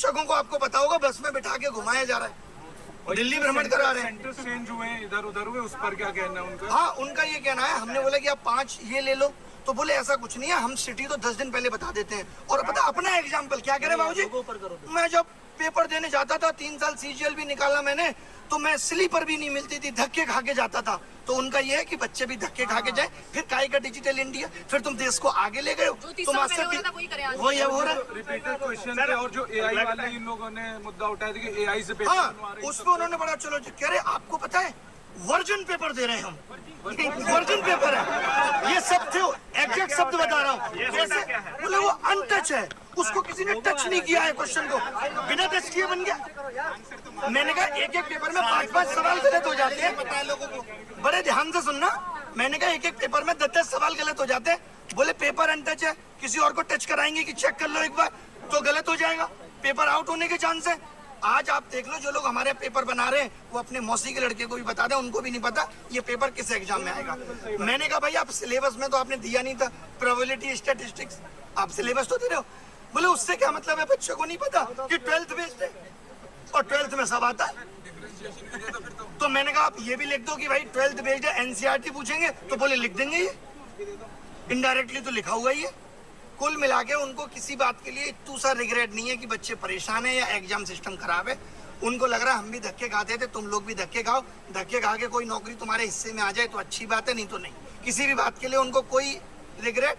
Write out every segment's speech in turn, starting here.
शिक्षकों को आपको पता होगा बस में बिठा के घुमाया जा रहा है, दिल्ली भ्रमण करा रहे हैं। सेंटर चेंज हुए इधर उधर हुए, उस पर क्या कहना है उनका? हाँ, उनका ये कहना है, हमने बोला कि आप 5 ये ले लो, तो बोले ऐसा कुछ नहीं है, हम सिटी तो 10 दिन पहले बता देते हैं। और पता अपना एग्जाम्पल क्या करे बाबूजी, मैं जब पेपर देने जाता था 3 साल CGL भी निकाला मैंने, तो मैं स्लीपर भी नहीं मिलती थी, धक्के खा के जाता था। तो उनका ये है कि बच्चे भी धक्के खा के जाए, फिर काय का डिजिटल इंडिया, फिर तुम देश को आगे ले गए हो, तुम आज से वही हो रहा है। रिपीटेड क्वेश्चन थे और जो AI वाले इन लोगों ने मुद्दा उठाया था कि AI से पेपर बनवा रहे हैं। उस पर उन्होंने बड़ा चलो कह रहे आपको पता है वर्जन पेपर दे रहे हैं हम, वर्जन पेपर है, ये सब थे, एग्जैक्ट शब्द बता रहा हूँ। कैसे बोले वो अनटच है, उसको किसी ने टच नहीं किया है, क्वेश्चन को बिना टच किए बन गया। मैंने कहा एक पेपर में 5-5 सवाल गलत हो जाते हैं, पता है लोगों को, बड़े ध्यान से सुनना। मैंने कहा एक पेपर में 10-10 सवाल गलत हो जाते हैं। बोले पेपर अनटच है, किसी और को टच कराएंगे कि चेक कर लो एक बार तो गलत हो जाएगा, पेपर आउट होने के चांस है। आज आप देख लो जो लोग हमारे पेपर बना रहे हैं वो अपने मौसी के लड़के को भी बता दें, उनको भी नहीं पता ये पेपर किस एग्जाम में आएगा। मैंने कहा भाई आप सिलेबस में तो आपने दिया नहीं था, प्रोबेबिलिटी स्टैटिस्टिक्स आप सिलेबस तो दे रहे हो। बोले उससे क्या मतलब है, बच्चों को नहीं पता कि 12th बेस्ड है और 12th में सब आता है। तो मैंने कहा आप ये भी लिख दो कि भाई 12th बेस्ड है, NCERT पूछेंगे तो बोले लिख देंगे, ये इनडायरेक्टली तो लिखा हुआ ही है। कुल मिला के उनको किसी बात के लिए इतना सा रिग्रेट नहीं है कि बच्चे परेशान है या एग्जाम सिस्टम खराब है। उनको लग रहा है हम भी धक्के खाते थे, तुम लोग भी धक्के खाओ, धक्के खा के कोई नौकरी तुम्हारे हिस्से में आ जाए तो अच्छी बात है, नहीं तो नहीं। किसी भी बात के लिए उनको कोई रिग्रेट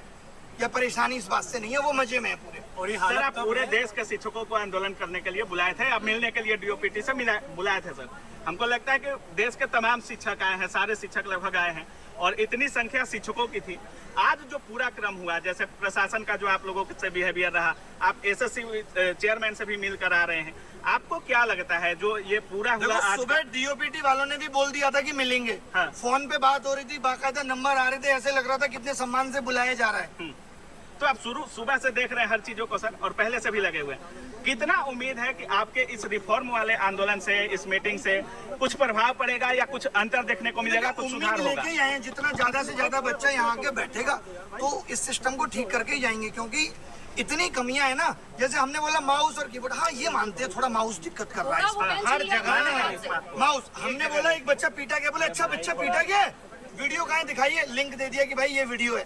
या परेशानी इस बात से नहीं है, वो मजे में है पूरे। और ये सर आप पूरे देश के शिक्षकों को आंदोलन करने के लिए बुलाए थे, आप मिलने के लिए DOPT से बुलाए थे सर। हमको लगता है कि देश के तमाम शिक्षक आए हैं, सारे शिक्षक लगभग आए हैं और इतनी संख्या शिक्षकों की थी। आज जो पूरा क्रम हुआ, जैसे प्रशासन का जो आप लोगों से बिहेवियर रहा, आप SSC चेयरमैन से भी मिलकर आ रहे हैं, आपको क्या लगता है जो ये पूरा हुआ? आज सुबह DOPT वालों ने भी बोल दिया था कि मिलेंगे। हाँ। फोन पे बात हो रही थी, बाकायदा नंबर आ रहे थे, ऐसे लग रहा था कितने सम्मान से बुलाया जा रहा है। तो आप सुबह से देख रहे हैं हर चीजों को सर, और पहले से भी लगे हुए हैं। कितना उम्मीद है कि आपके इस रिफॉर्म वाले आंदोलन से, इस मीटिंग से कुछ प्रभाव पड़ेगा या कुछ अंतर देखने को मिलेगा, कुछ सुधार होगा? जितना ज्यादा से ज्यादा बच्चा यहाँ के बैठेगा तो इस सिस्टम को ठीक करके ही जाएंगे, क्योंकि इतनी कमियां है ना। जैसे हमने बोला माउस और कीबोर्ड, हाँ ये मानते हैं थोड़ा माउस दिक्कत कर रहा है हर जगह माउस। हमने बोला एक बच्चा पीटा गया, बोले अच्छा बच्चा पीटा गया, वीडियो कहाँ दिखाइए, लिंक दे दिया कि भाई ये वीडियो है।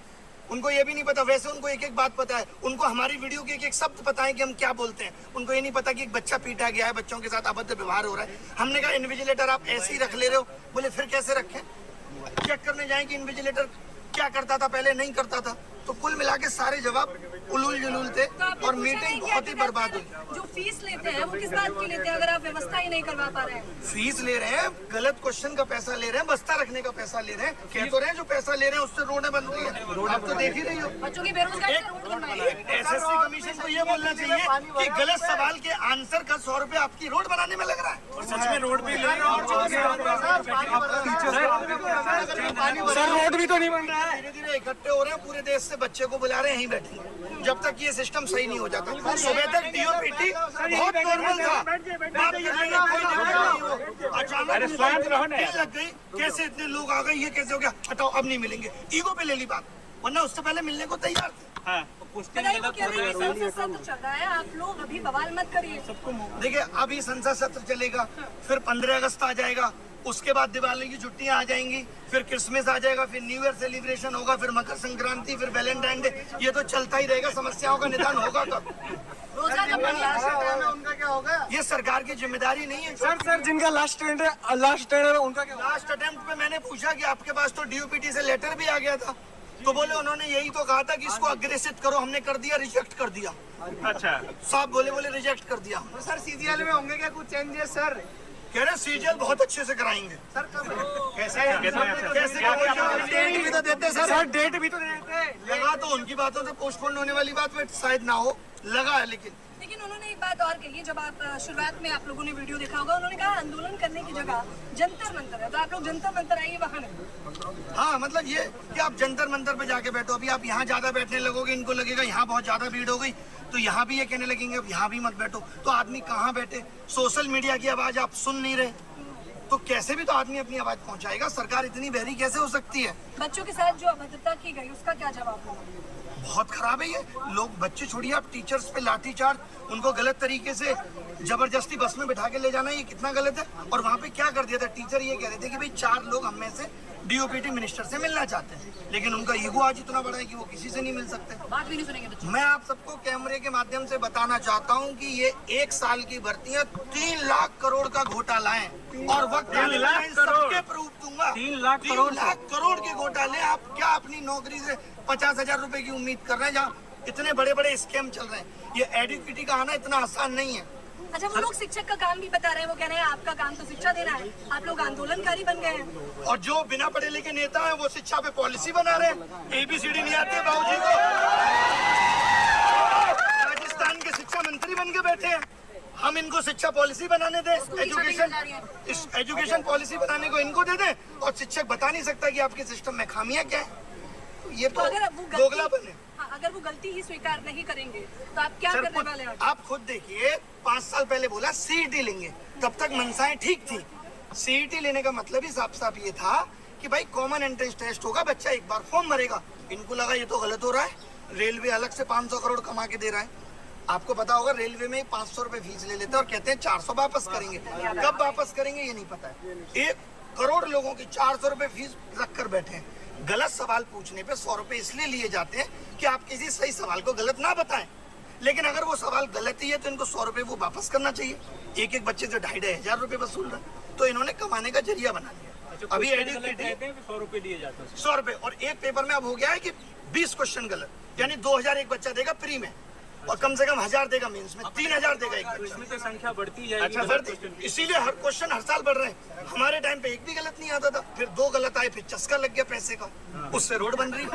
उनको ये भी नहीं पता, वैसे उनको एक एक बात पता है, उनको हमारी वीडियो के एक एक शब्द पता है कि हम क्या बोलते हैं। उनको ये नहीं पता कि एक बच्चा पीटा गया है, बच्चों के साथ अभद्र व्यवहार हो रहा है। हमने कहा इन्विजिलेटर आप ऐसे ही रख ले रहे हो, बोले फिर कैसे रखें, चेक करने जाए कि इन्विजिलेटर क्या करता था पहले, नहीं करता था। तो कुल मिला के सारे जवाब उलूल जुलूल थे और मीटिंग बहुत ही बर्बाद हुई। जो फीस लेते हैं वो किस बात की लेते हैं अगर आप व्यवस्था ही नहीं करवा पा रहे हैं? फीस ले रहे हैं, गलत क्वेश्चन का पैसा ले रहे हैं, बस्ता रखने का पैसा ले रहे हैं, कह तो रहे हैं जो पैसा ले रहे हैं उससे रोडें बन रही है, रोड आप तो देख ही रही हो। बच्चों की बेरोजगारी से रोड बनवाइए। SSC कमीशन को ये बोलना चाहिए कि गलत सवाल के आंसर का 100 रुपए आपकी रोड बनाने में लग रहा है। और सच में रोड भी ले रहे हैं, सर रोड भी तो नहीं बन रहा है। धीरे धीरे इकट्ठे हो रहे हैं, पूरे देश से बच्चे को बुला रहे हैं, यहीं बैठे जब तक ये सिस्टम सही नहीं हो जाता। सुबह तक DOPT बहुत नॉर्मल था, बात करने में कोई दिक्कत नहीं हो, अचानक लग गई, कैसे इतने लोग आ गए, ये कैसे हो गया, हटाओ अब नहीं मिलेंगे, ईगो पे ले ली बात, वरना उससे पहले मिलने को तैयार थे। हाँ। चल रहा है, आप लोग अभी बवाल मत करिए। देखिए अभी संसद सत्र चलेगा, फिर 15 अगस्त आ जाएगा, उसके बाद दिवाली की छुट्टियां आ जाएंगी, फिर क्रिसमस आ जाएगा, फिर न्यू ईयर सेलिब्रेशन होगा, फिर मकर संक्रांति, फिर वैलेंटाइन डे, ये तो चलता ही रहेगा। समस्याओं का निदान होगा कब? उनका क्या होगा? ये सरकार की जिम्मेदारी नहीं है सर जिनका लास्ट टेंडर है उनका क्या? लास्ट अटेम्प्ट पे मैंने पूछा कि आपके पास तो DOPT से लेटर भी आ गया था, तो बोले उन्होंने यही तो कहा था कि इसको अग्रेसित करो, हमने कर दिया, रिजेक्ट कर दिया। अच्छा साहब बोले रिजेक्ट कर दिया। तो सर CGL में होंगे क्या कुछ चेंजेस सर? कह रहे CGL बहुत अच्छे से कराएंगे सर कैसे डेट भी तो देते सर डेट भी तो देते। लगा तो उनकी बातों से पोस्टपोन होने वाली बात शायद ना हो, लगा है। लेकिन उन्होंने एक बात और कही, जब आप शुरुआत में आप लोगों ने वीडियो देखा होगा, उन्होंने कहा आंदोलन करने की जगह जंतर मंतर है, तो आप लोग जंतर मंतर आइए वहाँ नहीं। हाँ मतलब ये कि आप जंतर मंतर पे जाके बैठो, अभी आप यहाँ ज्यादा बैठने लगोगे, इनको लगेगा यहाँ बहुत ज्यादा भीड़ हो गई, तो यहाँ भी ये कहने लगेंगे अब यहाँ भी मत बैठो, तो आदमी कहाँ बैठे? सोशल मीडिया की आवाज आप सुन नहीं रहे, तो कैसे भी तो आदमी अपनी आवाज पहुंचाएगा। सरकार इतनी बहरी कैसे हो सकती है? बच्चों के साथ जो अभद्रता की गई उसका क्या जवाब होगा? बहुत खराब है ये। लोग बच्चे छोड़िए, आप टीचर्स पे लाठीचार्ज, उनको गलत तरीके से जबरदस्ती बस में बिठा के ले जाना, ये कितना गलत है। और वहाँ पे क्या कर दिया था, टीचर ये कह रहे थे कि भाई 4 लोग हम में से डीओपीटी मिनिस्टर से मिलना चाहते हैं, लेकिन उनका ईगो आज इतना बड़ा है कि वो किसी से नहीं मिल सकते। बात भी नहीं सुनेंगे बच्चे। मैं आप सबको कैमरे के माध्यम से बताना चाहता हूं कि ये 1 साल की भर्तियां 3 लाख करोड़ का घोटाला है, और वक्त आने वाला है, सबके प्रूफ दूंगा। 3 लाख 3 लाख करोड़ के घोटाले। आप क्या अपनी नौकरी से 50,000 रुपए की उम्मीद कर रहे हैं, जहाँ इतने बड़े बड़े स्कैम चल रहे हैं। ये एडुकेटी का आना इतना आसान नहीं है। अच्छा, वो लोग शिक्षक का काम भी बता रहे हैं, वो कह रहे हैं आपका काम तो शिक्षा देना है, आप लोग आंदोलनकारी बन गए हैं। और जो बिना पढ़े लिखे नेता है वो शिक्षा पे पॉलिसी बना रहे हैं। ABCD नहीं आते बाबूजी को, राजस्थान के शिक्षा मंत्री बन के बैठे हैं। हम इनको शिक्षा पॉलिसी बनाने दें, एजुकेशन पॉलिसी बनाने को इनको दे दें, और शिक्षक बता नहीं सकता कि आपके सिस्टम में खामियां क्या है। ये तो अगर वो दोगलापन है। हाँ, अगर वो गलती ही स्वीकार नहीं करेंगे तो आप क्या करने वाले हैं? आप खुद देखिए, 5 साल पहले बोला CET लेंगे, तब तक मनसाएं ठीक थी। CET लेने का मतलब ही साफ साफ ये था कि भाई कॉमन एंट्रेंस टेस्ट होगा, बच्चा एक बार फॉर्म भरेगा। इनको लगा ये तो गलत हो रहा है, रेलवे अलग से 500 करोड़ कमा के दे रहा है। आपको पता होगा रेलवे में 500 रुपए फीस ले लेते हैं और कहते हैं 400 वापस करेंगे। कब वापस करेंगे ये नहीं पता है। 1 करोड़ लोगों की 400 रुपए फीस रख कर बैठे हैं। गलत सवाल पूछने पे 100 रुपए इसलिए लिए जाते हैं कि आप किसी सही सवाल को गलत ना बताएं, लेकिन अगर वो सवाल गलत ही है तो इनको 100 रुपए वो वापस करना चाहिए। एक बच्चे से 2,500 रुपए वसूल रहे, तो इन्होंने कमाने का जरिया बना लिया। अभी एडुकेटी 100 रुपए दिए जाते हैं। 100 रुपए, और एक पेपर में अब हो गया है कि 20 क्वेश्चन गलत, यानी 2,000 एक बच्चा देगा प्री में, और कम से कम 1,000 देगा मेंस में, 3,000 देगा एक बच्चा। इसमें तो संख्या बढ़ती जाएगी। अच्छा सर, इसीलिए हर क्वेश्चन हर साल बढ़ रहे हैं। हमारे टाइम पे एक भी गलत नहीं आता था, फिर 2 गलत आए, फिर चस्का लग गया पैसे का, उससे रोड बन रही है।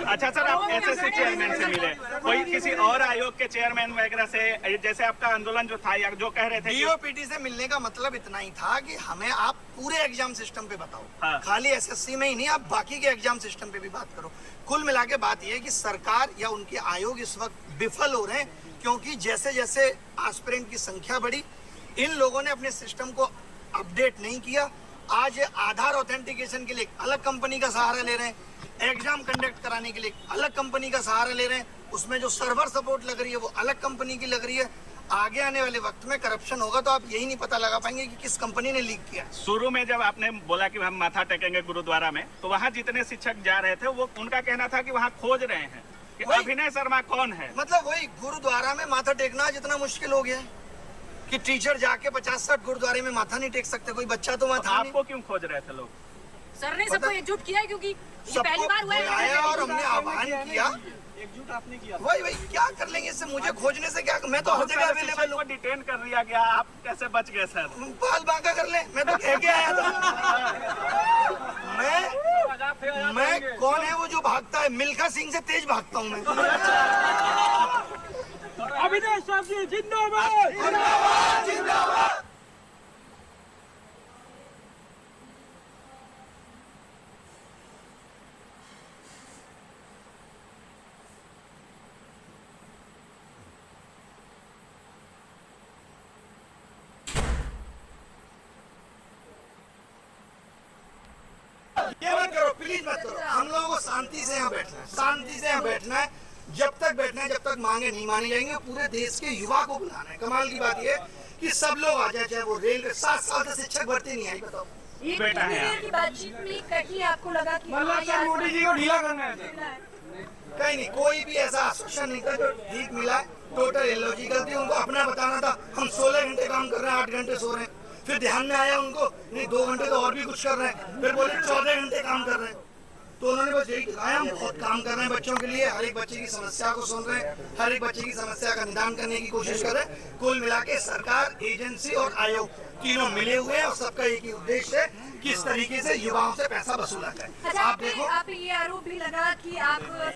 अच्छा सर, आप SSC चेयरमैन से मिले, कोई किसी और आयोग के चेयरमैन वगैरह से, जैसे आपका आंदोलन जो था या जो कह रहे थे डीओपीटी से मिलने का मतलब इतना ही था कि हमें आप पूरे एग्जाम सिस्टम पे बताओ। हाँ। खाली SSC में ही नहीं, आप बाकी के एग्जाम सिस्टम पे भी बात करो। कुल मिला के बात यह है कि सरकार या उनके आयोग इस वक्त विफल हो रहे हैं, क्योंकि जैसे जैसे एस्पिरेंट की संख्या बढ़ी, इन लोगों ने अपने सिस्टम को अपडेट नहीं किया। आज आधार ऑथेंटिकेशन के लिए अलग कंपनी का सहारा ले रहे हैं, एग्जाम कंडक्ट कराने के लिए अलग कंपनी का सहारा ले रहे हैं, उसमें जो सर्वर सपोर्ट लग रही है वो अलग कंपनी की लग रही है। आगे आने वाले वक्त में करप्शन होगा तो आप यही नहीं पता लगा पाएंगे कि किस कंपनी ने लीक किया। शुरू में जब आपने बोला कि हम माथा टेकेंगे गुरुद्वारा में, तो वहाँ जितने शिक्षक जा रहे थे वो उनका कहना था कि वहाँ खोज रहे हैं कि अभिनय शर्मा कौन है। मतलब वही गुरुद्वारा में माथा टेकना जितना मुश्किल हो गया है कि टीचर जाके 50-60 गुरुद्वारे में माथा नहीं टेक सकते। कोई बच्चा तो वहाँ था नहीं। आपको क्यों खोज रहे थे लोग? सर ने सबको एकजुट किया है, क्योंकि ये सबको पहली बार हुआ बुलाया है। और हमने आह्वान किया। एकजुट आपने किया। वही क्या कर लेंगे इससे, मुझे खोजने से क्या, मैं तो हर जगह अवेलेबल हूँ। डिटेन कर लिया गया, आप कैसे बच गए सर? बाल बांका कर ले, मैं तो कह के आया था। मैं कौन है वो जो भागता है? मिल्खा सिंह से तेज भागता हूँ मैं। अभिनय साहब जी जिंदाबाद। जिंदाबाद जिंदाबाद। ये मत करो, प्लीज मत करो। हम लोगों को शांति से यहाँ बैठना है, शांति से यहाँ बैठना है। जब तक बैठना है, जब तक मांगे नहीं मानी जाएंगे। पूरे देश के युवा को बुलाना है। कमाल की बात ये है कि सब लोग आ जाए, चाहे वो रेलवे 7 साल से शिक्षक भर्ती नहीं आई। बताओ, बेटा है की बातचीत में कहीं आपको लगा कि मोदी जी को ढीला करना है। कहीं नहीं, कोई भी ऐसा आश्वासन नहीं था जो ठीक मिला। टोटल इलॉजिकल थी। उनको अपना बताना था हम 16 घंटे काम कर रहे हैं, 8 घंटे सो रहे हैं। फिर ध्यान में आया उनको, नहीं 2 घंटे तो और भी कुछ कर रहे हैं। फिर बोले 14 घंटे काम कर रहे हैं। तो उन्होंने बस यही कहा, हम बहुत काम कर रहे हैं बच्चों के लिए, हर एक बच्चे की समस्या को सुन रहे हैं, हर एक बच्चे की समस्या का निदान करने की कोशिश कर रहे हैं। कुल मिला के सरकार, एजेंसी और आयोग तीनों मिले हुए हैं और सबका एक ही उद्देश्य है कि इस तरीके से युवाओं से पैसा वसूला जाए। अच्छा, आप देखो, आप ये आरोप भी लगा कि आप